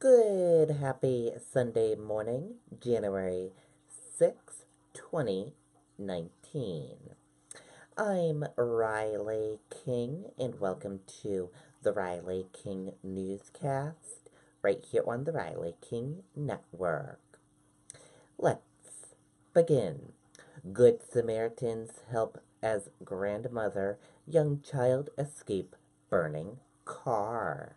Good happy Sunday morning, January 6th, 2019. I'm Riley King, and welcome to the Riley King Newscast, right here on the Riley King Network. Let's begin. Good Samaritans help as grandmother, young child escape burning car.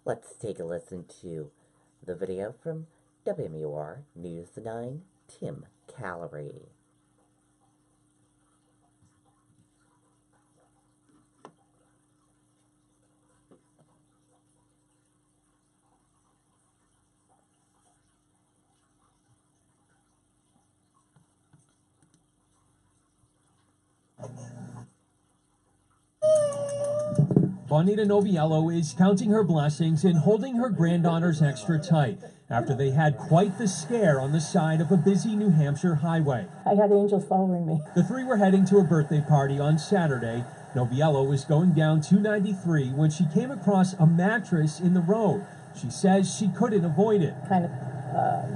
Let's take a listen to the video from WMUR News 9, Tim Callery. Bonita Noviello is counting her blessings and holding her granddaughters extra tight after they had quite the scare on the side of a busy New Hampshire highway. I had angels following me. The three were heading to a birthday party on Saturday. Noviello was going down 293 when she came across a mattress in the road. She says she couldn't avoid it. Kind of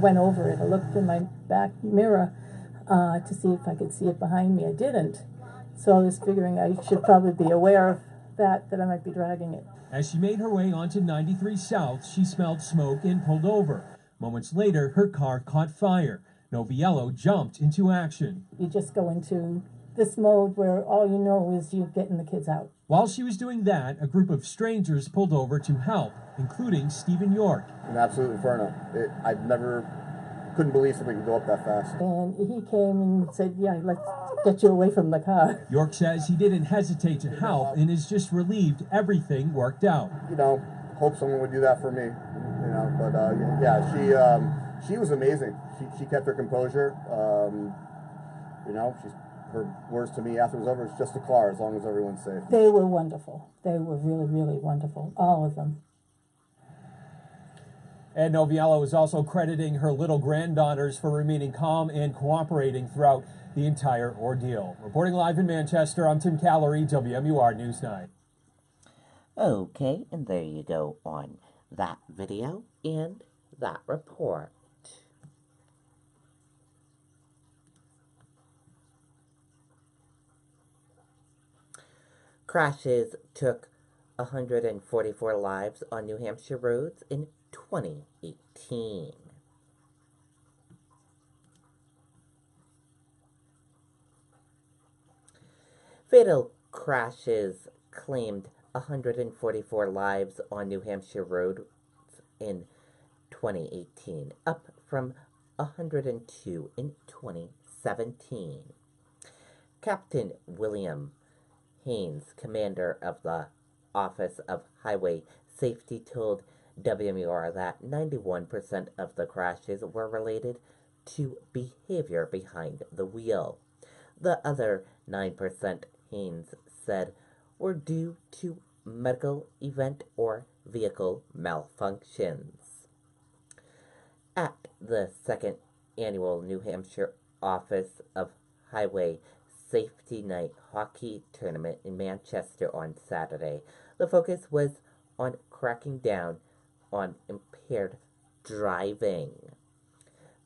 went over it. I looked in my back mirror to see if I could see it behind me. I didn't. So I was figuring I should probably be aware of that I might be dragging it. As she made her way onto 93 South, she smelled smoke and pulled over. Moments later, her car caught fire. Noviello jumped into action. You just go into this mode where all you know is you're getting the kids out. While she was doing that, a group of strangers pulled over to help, including Stephen York. An absolute inferno. Couldn't believe something could go up that fast. And he came and said, yeah, let's get you away from the car. York says he didn't hesitate to help and is just relieved everything worked out. Hope someone would do that for me. She was amazing. She kept her composure. Her words to me after it was over, it's just a car as long as everyone's safe. They were wonderful. They were really, really wonderful. All of them. And Noviello is also crediting her little granddaughters for remaining calm and cooperating throughout the entire ordeal. Reporting live in Manchester, I'm Tim Callery, WMUR News 9. Okay, and there you go on that video and that report. Crashes took 144 lives on New Hampshire roads in 2018. Fatal crashes claimed 144 lives on New Hampshire roads in 2018, up from 102 in 2017. Captain William Haynes, commander of the Office of Highway Safety, told WMUR that 91% of the crashes were related to behavior behind the wheel. The other 9%, Haynes said, were due to medical event or vehicle malfunctions. At the second annual New Hampshire Office of Highway Safety Night Hockey Tournament in Manchester on Saturday, the focus was on cracking down on impaired driving.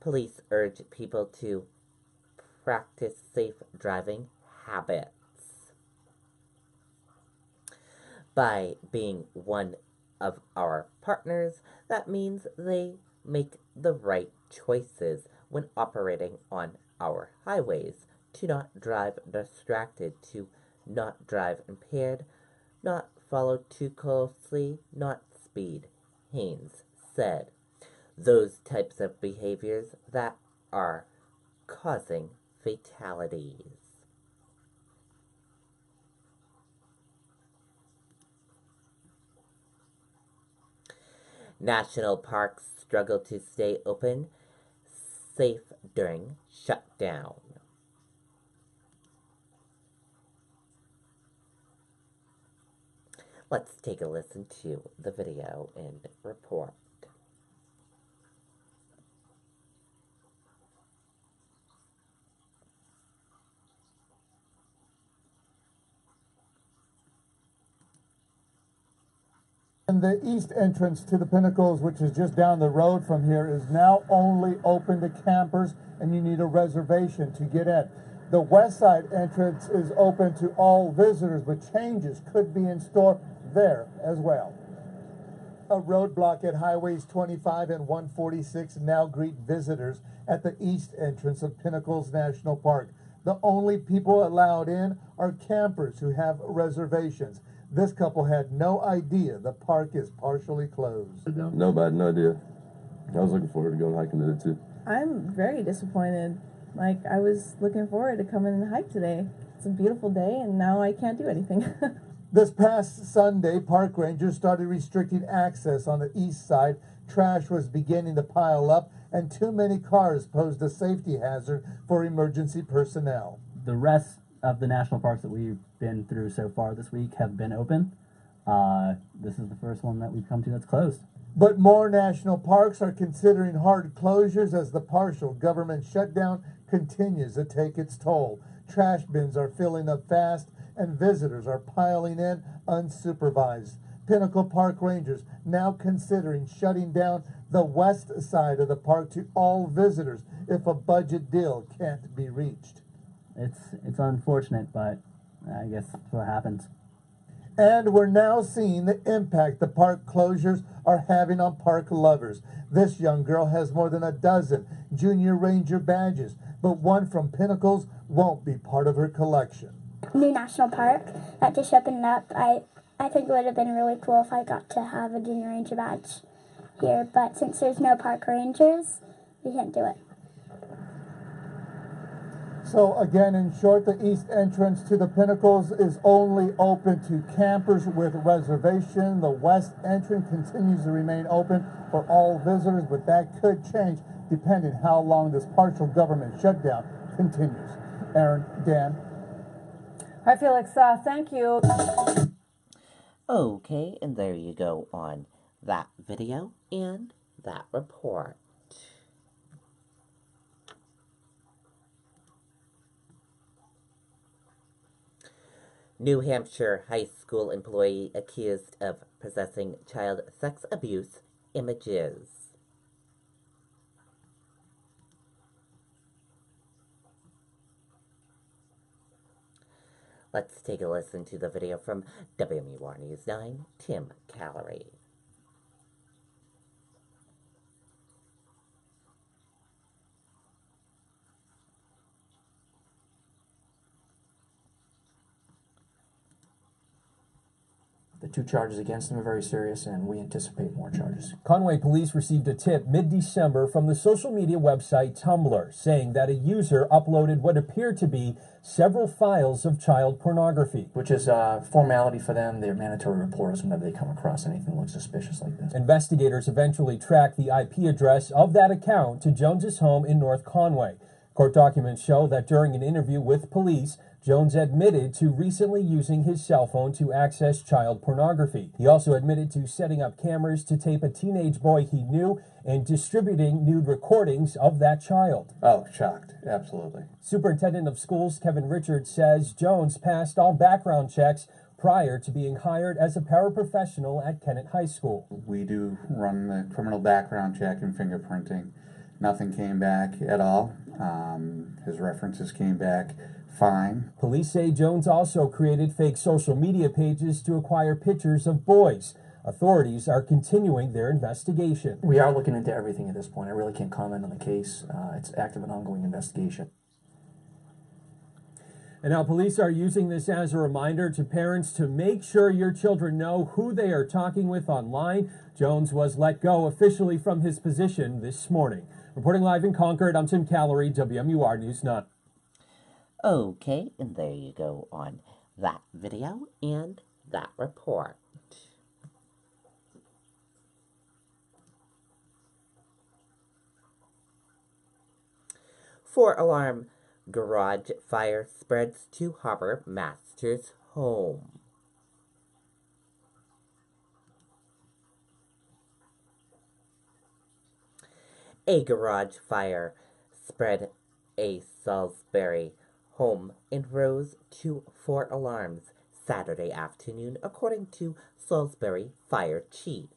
Police urge people to practice safe driving habits. By being one of our partners, that means they make the right choices when operating on our highways, to not drive distracted, to not drive impaired, not follow too closely, not speed, Haynes said. Those types of behaviors that are causing fatalities. National parks struggle to stay open, safe during shutdown. Let's take a listen to the video and report. And the east entrance to the Pinnacles, which is just down the road from here, is now only open to campers, and you need a reservation to get in. The west side entrance is open to all visitors, but changes could be in store there as well. A roadblock at Highways 25 and 146 now greet visitors at the east entrance of Pinnacles National Park. The only people allowed in are campers who have reservations. This couple had no idea the park is partially closed. No, I had no idea. I was looking forward to going hiking today too. I'm very disappointed. Like, I was looking forward to coming and hike today. It's a beautiful day, and now I can't do anything. This past Sunday, park rangers started restricting access on the east side. Trash was beginning to pile up, and too many cars posed a safety hazard for emergency personnel. The rest of the national parks that we've been through so far this week have been open. This is the first one that we've come to that's closed. But more national parks are considering hard closures as the partial government shutdown continues to take its toll. Trash bins are filling up fast, and visitors are piling in unsupervised. Pinnacle Park Rangers now considering shutting down the west side of the park to all visitors if a budget deal can't be reached. It's unfortunate, but I guess that's what happens. And we're now seeing the impact the park closures are having on park lovers. This young girl has more than a dozen Junior Ranger badges, but one from Pinnacles won't be part of her collection. New national park that just opened up. I think it would have been really cool if I got to have a Junior Ranger badge here, but since there's no park rangers, we can't do it. So again, in short, the east entrance to the Pinnacles is only open to campers with reservation. The west entrance continues to remain open for all visitors, but that could change depending how long this partial government shutdown continues. Aaron, Dan. All right, Felix, thank you. Okay, and there you go on that video and that report. New Hampshire high school employee accused of possessing child sex abuse images. Let's take a listen to the video from WMUR News 9, Tim Callery. The two charges against him are very serious, and we anticipate more charges. Conway police received a tip mid-December from the social media website Tumblr, saying that a user uploaded what appeared to be several files of child pornography. Which is a formality for them. They're mandatory reporters whenever they come across anything that looks suspicious like this. Investigators eventually tracked the IP address of that account to Jones's home in North Conway. Court documents show that during an interview with police, Jones admitted to recently using his cell phone to access child pornography. He also admitted to setting up cameras to tape a teenage boy he knew and distributing nude recordings of that child. Oh, shocked. Absolutely. Superintendent of Schools Kevin Richards says Jones passed all background checks prior to being hired as a paraprofessional at Kennett High School. We do run the criminal background check and fingerprinting. Nothing came back at all. His references came back fine. Police say Jones also created fake social media pages to acquire pictures of boys. Authorities are continuing their investigation. We are looking into everything at this point. I really can't comment on the case. It's active and ongoing investigation. And now police are using this as a reminder to parents to make sure your children know who they are talking with online. Jones was let go officially from his position this morning. Reporting live in Concord, I'm Tim Callery, WMUR News 9. Okay, and there you go on that video and that report. Four-alarm garage fire spreads to Harbor Master's home. A garage fire spread a Salisbury home and rose to 4 alarms, Saturday afternoon, according to Salisbury Fire Chief.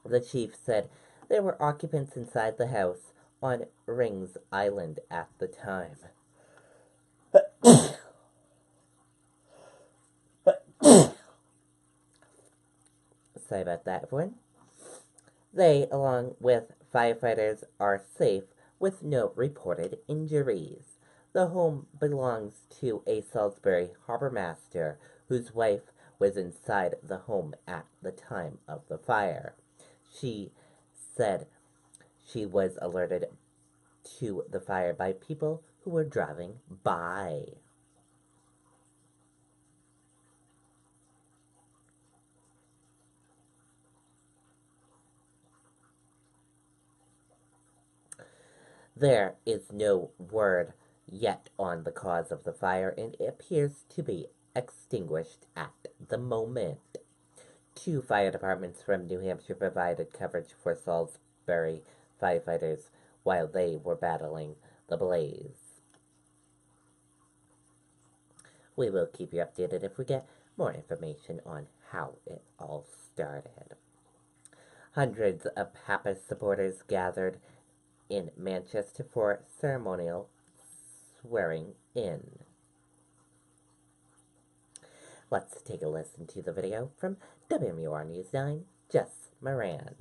The chief said there were occupants inside the house on Rings Island at the time. Sorry about that, everyone. They, along with firefighters, are safe with no reported injuries. The home belongs to a Salisbury harbor master whose wife was inside the home at the time of the fire. She said she was alerted to the fire by people who were driving by. There is no word yet on the cause of the fire, and it appears to be extinguished at the moment. 2 fire departments from New Hampshire provided coverage for Salisbury firefighters while they were battling the blaze. We will keep you updated if we get more information on how it all started. Hundreds of Papist supporters gathered in Manchester for ceremonial swearing in. Let's take a listen to the video from WMUR News 9, Jess Moran.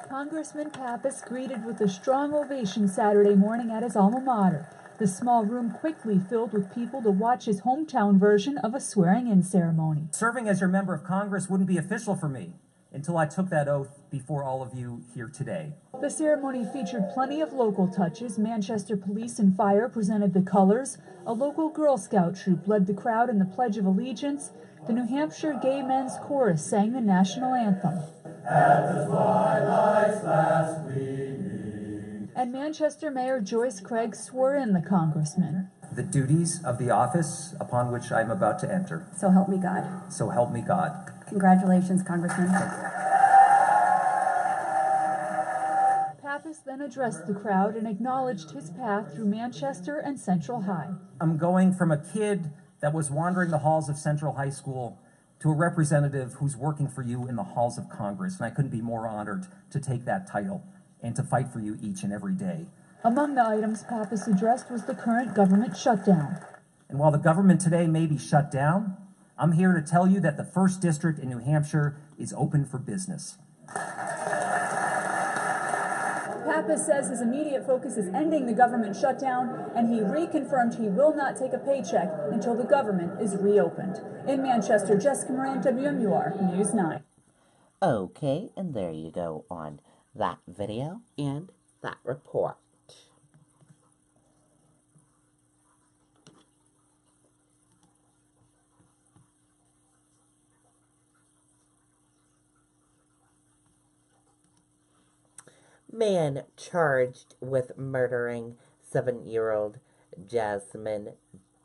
Congressman Pappas greeted with a strong ovation Saturday morning at his alma mater. The small room quickly filled with people to watch his hometown version of a swearing-in ceremony. Serving as your member of Congress wouldn't be official for me until I took that oath before all of you here today. The ceremony featured plenty of local touches. Manchester Police and Fire presented the colors. A local Girl Scout troop led the crowd in the Pledge of Allegiance. The New Hampshire Gay Men's Chorus sang the national anthem. At the twilight's last gleaming. And Manchester Mayor Joyce Craig swore in the congressman. The duties of the office upon which I'm about to enter. So help me God. So help me God. Congratulations, Congressman. Pappas then addressed the crowd and acknowledged his path through Manchester and Central High. I'm going from a kid that was wandering the halls of Central High School to a representative who's working for you in the halls of Congress, and I couldn't be more honored to take that title and to fight for you each and every day. Among the items Pappas addressed was the current government shutdown. And while the government today may be shut down, I'm here to tell you that the 1st District in New Hampshire is open for business. Pappas says his immediate focus is ending the government shutdown, and he reconfirmed he will not take a paycheck until the government is reopened. In Manchester, Jessica Moran, WMUR News 9. Okay, and there you go on that video and that report. Man charged with murdering 7-year-old Jasmine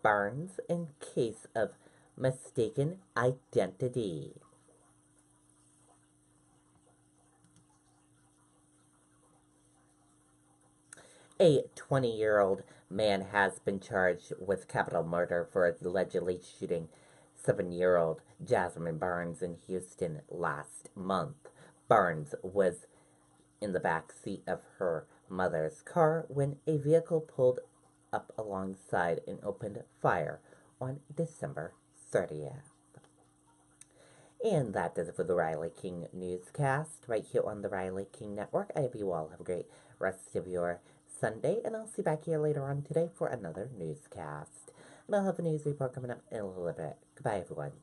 Barnes in case of mistaken identity. A 20-year-old man has been charged with capital murder for allegedly shooting 7-year-old Jasmine Barnes in Houston last month. Barnes was in the back seat of her mother's car when a vehicle pulled up alongside and opened fire on December 30th. And that does it for the Riley King Newscast right here on the Riley King Network. I hope you all have a great rest of your Sunday, and I'll see you back here later on today for another newscast. And I'll have a news report coming up in a little bit. Goodbye, everyone.